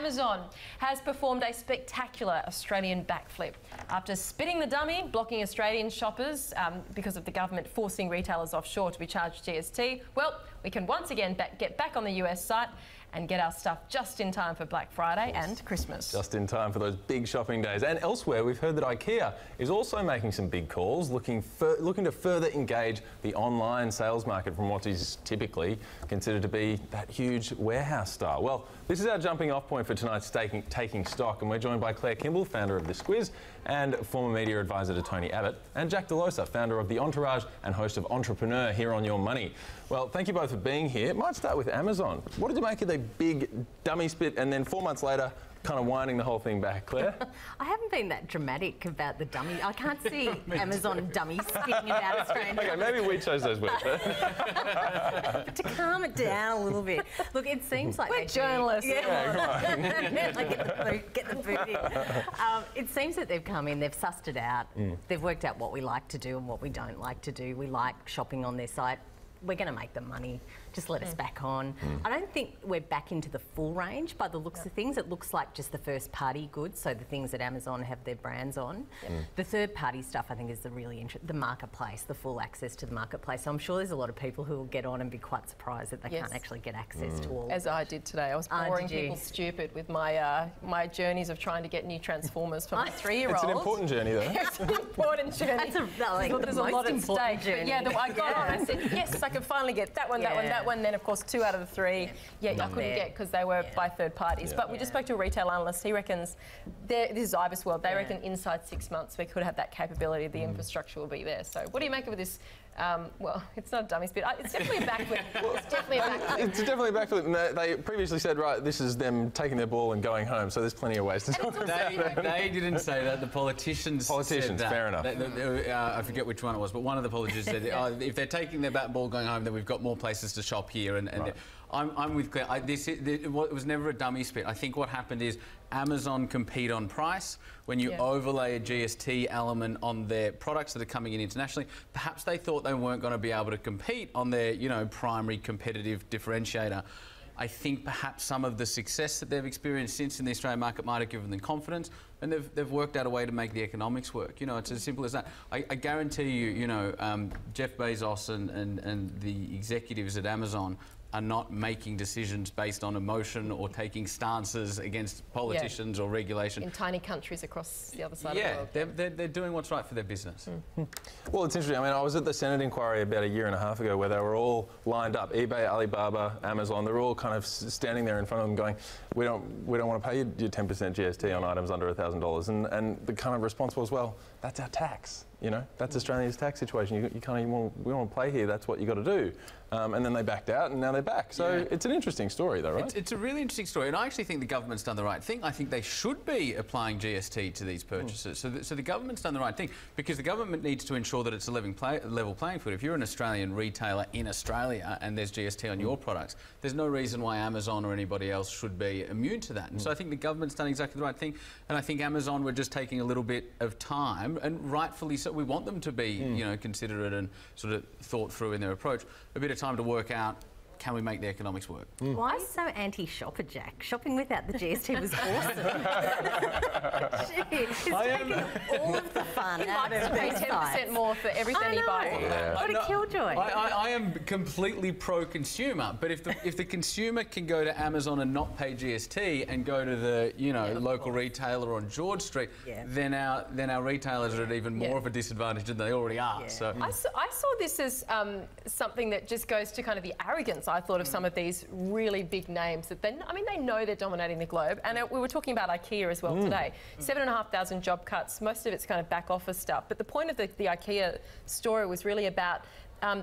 Amazon has performed a spectacular Australian backflip. After spitting the dummy, blocking Australian shoppers because of the government forcing retailers offshore to be charged GST, well, we can once again get back on the US site and get our stuff just in time for Black Friday and Christmas. Just in time for those big shopping days. And elsewhere, we've heard that IKEA is also making some big calls, looking to further engage the online sales market from what is typically considered to be that huge warehouse style. Well, this is our jumping off point for tonight's Taking Stock, and we're joined by Claire Kimball, founder of The Squiz and former media advisor to Tony Abbott, and Jack Delosa, founder of The Entourage and host of Entrepreneur here on Your Money. Well, thank you both for being here. Might start with Amazon. What did you make of the big dummy spit and then 4 months later kind of winding the whole thing back, Claire? I haven't been that dramatic about the dummy. I can't see Amazon dummy spitting about Australia. Okay, maybe we chose those words. But to calm it down a little bit. Look, it seems like we're journalists. Get the food in. It seems that they've come in, they've sussed it out, they've worked out what we like to do and what we don't like to do. We like shopping on their site. We're going to make them money. Just let us back on. I don't think we're back into the full range by the looks of things. It looks like just the first party goods, so the things that Amazon have their brands on. The third party stuff I think is the really interesting, the marketplace, the full access to the marketplace. So I'm sure there's a lot of people who will get on and be quite surprised that they can't actually get access to all. As I did today. I was boring people stupid with my my journeys of trying to get new Transformers for my 3-year-old. It's an important journey though. It's an important journey. There's a lot at stake. But yeah, I got on. I said, yes, I can finally get that one, that one, that one. Then, of course, 2 out of the 3, I couldn't get because they were by third parties. But we just spoke to a retail analyst. He reckons, this is Ibis World, they reckon inside 6 months we could have that capability, the infrastructure will be there. So what do you make of this? Well, it's not a dummy spit. It's definitely a backflip. It's definitely a backflip. It's definitely a backflip. And they previously said, right, this is them taking their ball and going home. So there's plenty of ways to talk about it. They didn't say that. The politicians said that. Fair enough. I forget which one it was, but one of the politicians said, if they're taking their bat ball going home, then we've got more places to shop here. And right. I'm with Claire. It was never a dummy spit. I think what happened is Amazon compete on price. When you overlay a GST element on their products that are coming in internationally, perhaps they thought they weren't going to be able to compete on their, primary competitive differentiator. I think perhaps some of the success that they've experienced since in the Australian market might have given them confidence, and they've worked out a way to make the economics work. It's as simple as that. I guarantee you, Jeff Bezos and the executives at Amazon are not making decisions based on emotion or taking stances against politicians or regulation. In tiny countries across the other side of the world. They're doing what's right for their business. Well, it's interesting. I mean, I was at the Senate inquiry about 1.5 years ago where they were all lined up. eBay, Alibaba, Amazon, they're all kind of standing there in front of them going, we don't want to pay you your 10% GST on items under $1,000. And the kind of response was, well, that's our tax. That's Australia's tax situation. We don't want to play here. That's what you got to do. And then they backed out, and now they're back. So it's an interesting story, though, right? It's a really interesting story, and I actually think the government's done the right thing. I think they should be applying GST to these purchases. So the government's done the right thing, because the government needs to ensure that it's a level playing field. If you're an Australian retailer in Australia and there's GST on your products, there's no reason why Amazon or anybody else should be immune to that. And so I think the government's done exactly the right thing, and I think Amazon were just taking a little bit of time, and rightfully so. We want them to be, considerate and sort of thought through in their approach. A bit of time to work out, can we make the economics work? Why so anti-shopper, Jack? Shopping without the GST was awesome. It's taking all of the fun out of pay 10% more for everything you buy. What a killjoy. I am completely pro-consumer, but if the consumer can go to Amazon and not pay GST and go to the local retailer on George Street, then our retailers are at even more of a disadvantage than they already are. So I saw this as something that just goes to kind of the arrogance, I thought, of some of these really big names that they know they're dominating the globe. And we were talking about IKEA as well today. 7,500 job cuts, most of it's kind of back office stuff. But the point of the IKEA story was really about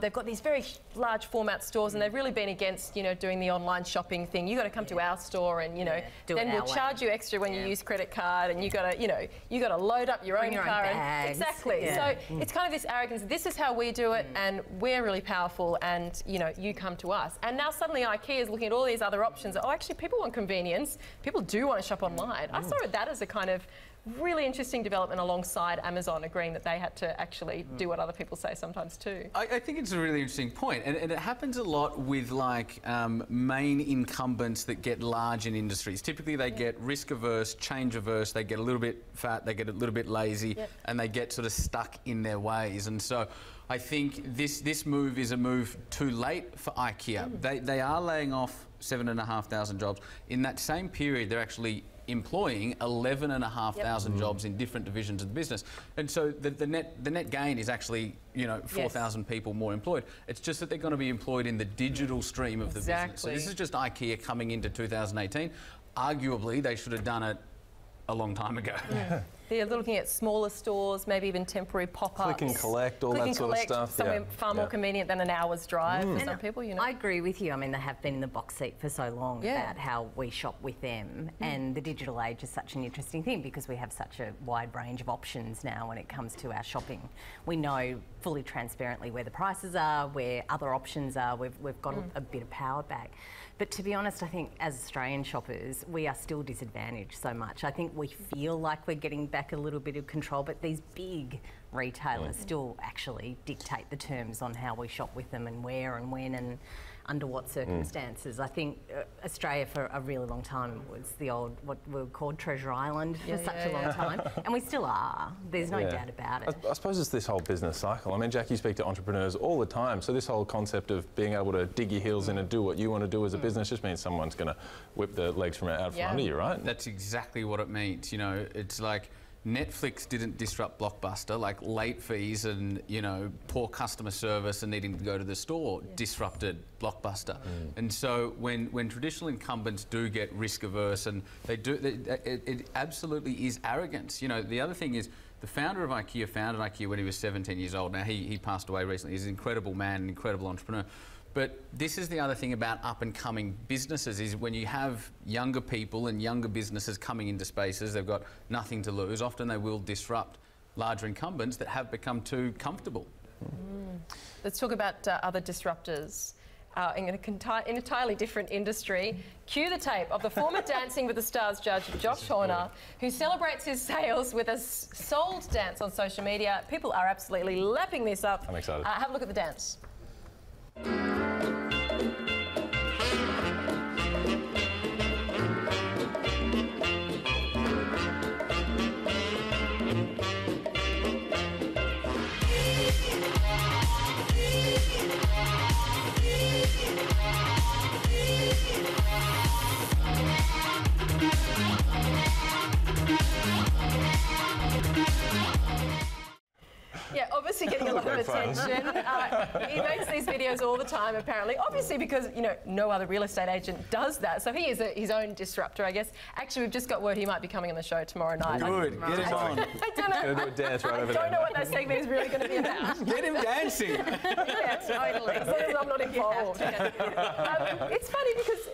they've got these very large format stores, and they've really been against, doing the online shopping thing. You got to come to our store, and then we'll charge you extra when you use credit card, and you got to load up your own car. Exactly. So it's kind of this arrogance. This is how we do it, and we're really powerful, and you come to us. And now suddenly IKEA is looking at all these other options. Oh, actually, people want convenience. People do want to shop online. I saw that as a kind of really interesting development alongside Amazon agreeing that they had to actually do what other people say sometimes too. I think it's a really interesting point, and it happens a lot with like main incumbents that get large in industries. Typically they get risk averse, change averse, they get a little bit fat, they get a little bit lazy, and they get sort of stuck in their ways. And so I think this move is a move too late for IKEA. They are laying off 7,500 jobs. In that same period, they're actually employing 11,500 jobs in different divisions of the business, and so the net gain is actually 4,000 people more employed. It's just that they're going to be employed in the digital stream of the business. So this is just IKEA coming into 2018. Arguably, they should have done it a long time ago. They're looking at smaller stores, maybe even temporary pop-ups. Click and collect, all that sort of stuff. Somewhere far more convenient than an hour's drive for some people, I agree with you. I mean, they have been in the box seat for so long about how we shop with them. And the digital age is such an interesting thing because we have such a wide range of options now when it comes to our shopping. We know fully transparently where the prices are, where other options are. We've got a bit of power back. But to be honest, I think as Australian shoppers, we are still disadvantaged so much. I think we feel like we're getting back a little bit of control, but these big retailers still actually dictate the terms on how we shop with them and where and when and under what circumstances. I think Australia for a really long time was the old, what we called Treasure Island for such a long time, and we still are. There's no doubt about it. I suppose it's this whole business cycle. I mean, Jack, you speak to entrepreneurs all the time, so this whole concept of being able to dig your heels in and do what you want to do as a business just means someone's going to whip the legs from out from under you, right? That's exactly what it means. It's like Netflix didn't disrupt Blockbuster, like late fees and poor customer service and needing to go to the store disrupted Blockbuster. And so when traditional incumbents do get risk averse, and it absolutely is arrogance. The other thing is the founder of IKEA founded IKEA when he was 17 years old. Now he passed away recently. He's an incredible man, an incredible entrepreneur. But this is the other thing about up-and-coming businesses is when you have younger people and younger businesses coming into spaces, they've got nothing to lose. Often they will disrupt larger incumbents that have become too comfortable. Let's talk about other disruptors in an entirely different industry. Cue the tape of the former Dancing with the Stars judge, Josh Horner, who celebrates his sales with a sold dance on social media. People are absolutely lapping this up. I'm excited. Have a look at the dance. Yeah, obviously getting a lot of attention. He makes these videos all the time, apparently. Obviously because, no other real estate agent does that. So he is his own disruptor, I guess. Actually, we've just got word he might be coming on the show tomorrow night. Good, get him on. I don't know. Do a dance right over I don't know what that segment is really going to be about. Get him dancing. Yeah, totally. As long as I'm not involved. It's funny because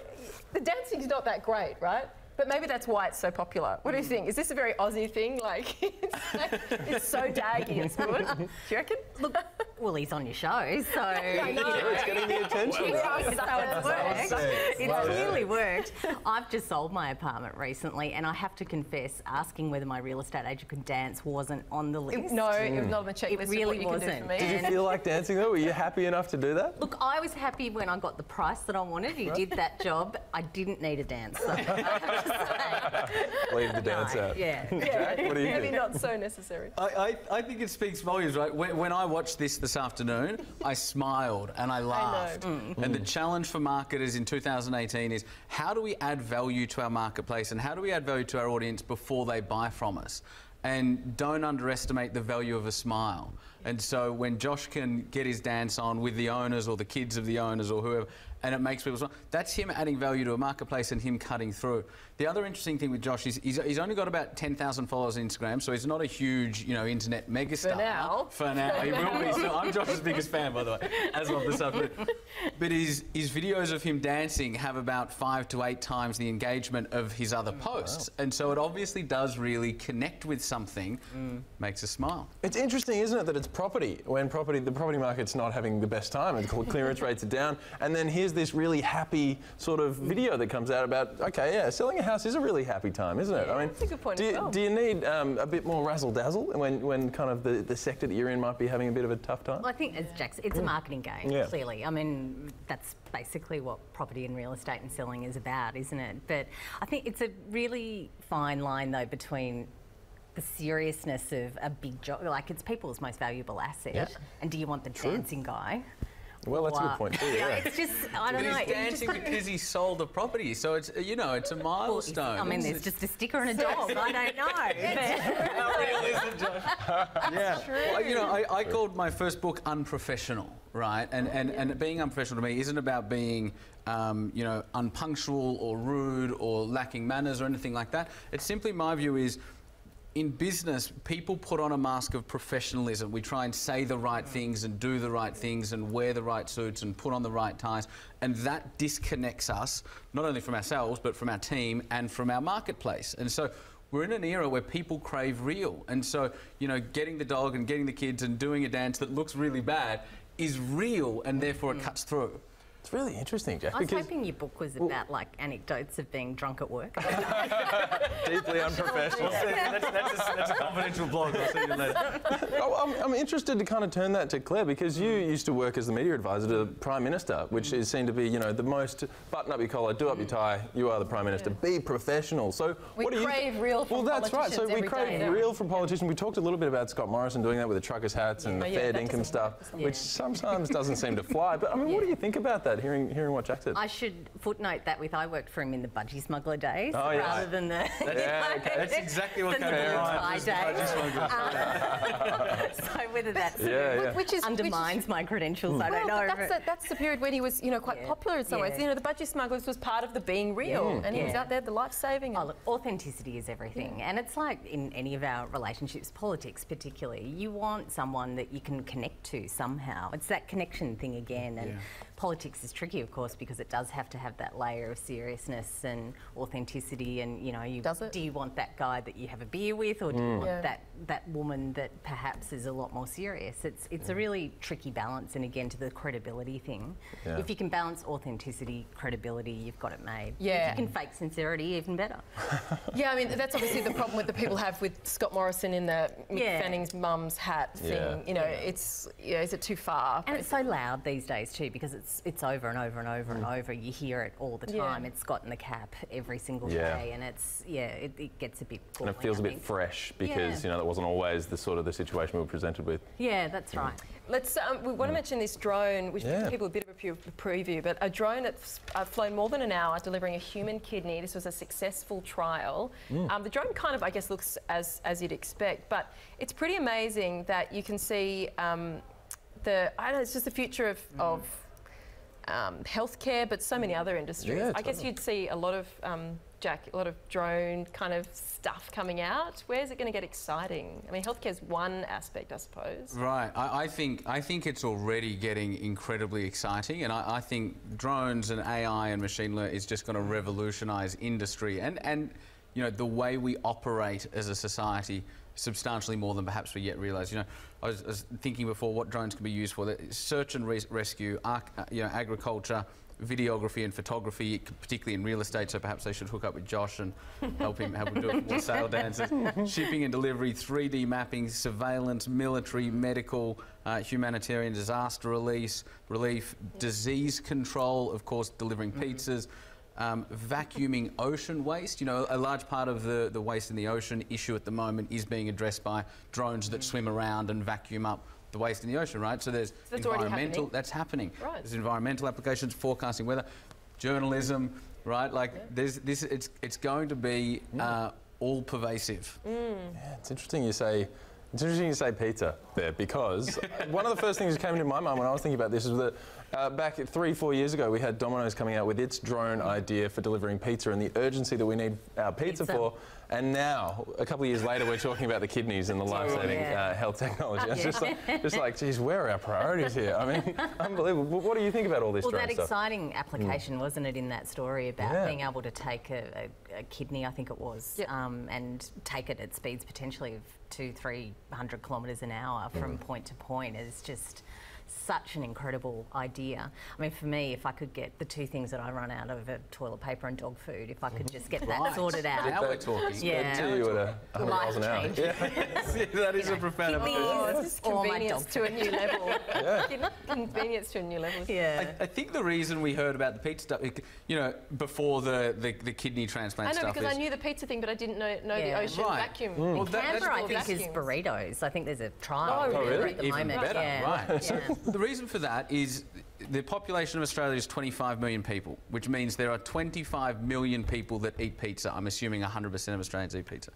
the dancing's not that great, right? But maybe that's why it's so popular. What do you think? Is this a very Aussie thing? Like, it's so daggy, it's good. Do you reckon? Look, well, he's on your show, so... I know. It's getting the attention. It's worked. It's clearly worked. I've just sold my apartment recently, and I have to confess, asking whether my real estate agent could dance wasn't on the list. No, it was not on the checklist. It really of what you wasn't. can do for me. Did you feel like dancing though? Were you happy enough to do that? Look, I was happy when I got the price that I wanted. He did that job. I didn't need a dance, though. Leave the dance out. Yeah. Jack, what do you Maybe think? not so necessary. I think it speaks volumes, right? When I watched this afternoon, I smiled and I laughed. And the challenge for marketers in 2018 is how do we add value to our marketplace and how do we add value to our audience before they buy from us? And don't underestimate the value of a smile. And so when Josh can get his dance on with the owners or the kids of the owners or whoever, and it makes people smile, that's him adding value to a marketplace and him cutting through. The other interesting thing with Josh is he's only got about 10,000 followers on Instagram, so he's not a huge, internet megastar. For now. For now. He will be. So I'm Josh's biggest fan, by the way, as of this afternoon. But his videos of him dancing have about 5 to 8 times the engagement of his other posts. Wow. And so it obviously does really connect with something, makes us smile. It's interesting, isn't it, that it's property, when the property market's not having the best time, and clearance rates are down, and then here's this really happy sort of video that comes out about, okay, yeah, selling a house is a really happy time, isn't it? Yeah, I mean, that's a good point as well. Do you need a bit more razzle-dazzle when kind of the sector that you're in might be having a bit of a tough time? Well, I think, as Jack said, it's a marketing game, clearly. I mean, that's basically what property and real estate and selling is about, isn't it? But I think it's a really fine line, though, between the seriousness of a big job, like it's people's most valuable asset, and do you want the dancing guy? Well, that's a good point too. Yeah, it's just, I don't know. He's dancing because he sold a property, so it's, you know, it's a milestone. I mean, there's just a sticker and a dog. I don't know. How real is it, Josh? Yeah. Well, you know, I called my first book Unprofessional, right? And being unprofessional to me isn't about being, you know, unpunctual or rude or lacking manners or anything like that. It's simply, my view is, in business, people put on a mask of professionalism. We try and say the right things and do the right things and wear the right suits and put on the right ties. And that disconnects us, not only from ourselves, but from our team and from our marketplace. And so we're in an era where people crave real. And so, you know, getting the dog and getting the kids and doing a dance that looks really bad is real, and therefore it cuts through. It's really interesting, Jack. I was hoping your book was about like anecdotes of being drunk at work. Deeply unprofessional. That's a confidential blog. I'll see you later. I'm interested to kind of turn that to Claire, because you used to work as the media advisor to the Prime Minister, which is seen to be, you know, the most button up your collar, do up your tie. You are the Prime Minister. Be professional. So we crave real from politicians. Well, that's right. So we crave real from politicians. We talked a little bit about Scott Morrison doing that with the truckers' hats and the fair dinkum stuff, which sometimes doesn't seem to fly. But I mean, what do you think about that? Hearing what Jack said. I should footnote that with I worked for him in the budgie smuggler days rather than the that's exactly what came out. So whether that's which undermines my credentials, I don't know. That's the period when he was, you know, quite popular in some ways. You know, the budgie smugglers was part of the being real, and he was out there, the life saving. Oh, look, authenticity is everything, and it's like in any of our relationships, politics particularly. You want someone that you can connect to somehow. It's that connection thing again, and politics is tricky, of course, because it does have to have that layer of seriousness and authenticity. And you know, do you want that guy that you have a beer with, or do you want that woman that perhaps is a lot more serious? It's a really tricky balance. And again, to the credibility thing, if you can balance authenticity, credibility, you've got it made. Yeah. If you can fake sincerity, even better. Yeah, I mean, that's obviously the problem that people have with Scott Morrison in the Mick Fanning's mum's hat thing. You know, it's is it too far? And it's so loud these days too, because it's over and over and over and over. You hear it all the time. It's Scott in the cap every single day, and it's it gets a bit galling, and it feels a bit fresh, because you know that wasn't always the sort of the situation we were presented with. Yeah, that's right. Let's. We want to mention this drone, which gives people a bit of a preview. But a drone that's flown more than an hour, delivering a human kidney. This was a successful trial. The drone kind of, I guess, looks as you'd expect, but it's pretty amazing that you can see I don't know. It's just the future of healthcare, but so many other industries. Yeah, I guess you'd see a lot of, Jack, a lot of drone kind of stuff coming out. Where's it going to get exciting? I mean, healthcare's one aspect, I suppose. Right. I think it's already getting incredibly exciting, and I think drones and AI and machine learning is just going to revolutionise industry and you know, the way we operate as a society substantially more than perhaps we yet realise. You know, I was thinking before what drones can be used for: search and rescue, you know, agriculture, videography and photography, particularly in real estate. So perhaps they should hook up with Josh and help him do it for more sale dances. Shipping and delivery, 3D mapping, surveillance, military, medical, humanitarian disaster relief, disease control, of course, delivering pizzas. Vacuuming ocean waste. You know, a large part of the waste in the ocean issue at the moment is being addressed by drones that swim around and vacuum up the waste in the ocean, right? So there's environmental, that's happening. Right. There's environmental applications, forecasting weather, journalism, right? Like it's going to be all pervasive. Yeah, it's interesting you say. It's interesting you say pizza there, because one of the first things that came into my mind when I was thinking about this is that back 3-4 years ago, we had Domino's coming out with its drone idea for delivering pizza and the urgency that we need our pizza for. And now, a couple of years later, we're talking about the kidneys and the life-saving health technology. It's just like, geez, where are our priorities here? I mean, unbelievable. What do you think about all this drone stuff? Well, that exciting application, wasn't it, in that story about being able to take a a kidney, I think it was, and take it at speeds potentially of 200-300 kilometres an hour from point to point is just such an incredible idea. I mean, for me, if I could get the two things that I run out of, toilet paper and dog food, if I could just get that sorted out. Now we're talking. Yeah. To you at 100 miles an hour. That is a profound It's just convenience to a new level. Convenience to a new level. Yeah. I think the reason we heard about the pizza stuff, you know, before the kidney transplant I know, stuff because is... I knew the pizza thing, but I didn't know the ocean vacuum. Well, Canberra, I think, vacuums. is burritos. I think there's a trial really? at the Even moment. better, Yeah. right. Yeah. The reason for that is the population of Australia is 25 million people, which means there are 25 million people that eat pizza. I'm assuming 100% of Australians eat pizza.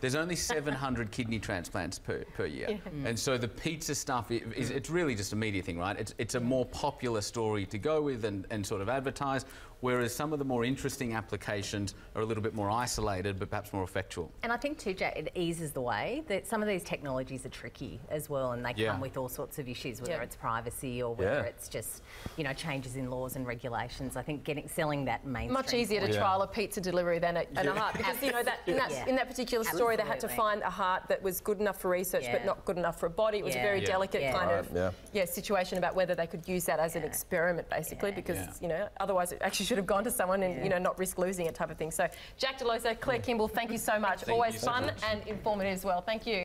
There's only 700 kidney transplants per year. And so the pizza stuff, it's really just a media thing, right? It's a more popular story to go with and sort of advertise, whereas some of the more interesting applications are a little bit more isolated, but perhaps more effectual. And I think too, Jack, it eases the way that some of these technologies are tricky as well, and they come with all sorts of issues, whether it's privacy or whether it's just, you know, changes in laws and regulations. I think selling that mainstream. Much easier to trial a pizza delivery than a heart, because you know that in that particular story they had to find a heart that was good enough for research but not good enough for a body. It was a very delicate kind of situation about whether they could use that as an experiment, basically, because you know otherwise it actually should have gone to someone and you know not risk losing it type of thing. So Jack Delosa, Claire Kimball, thank you so much. Always fun and informative as well. Thank you.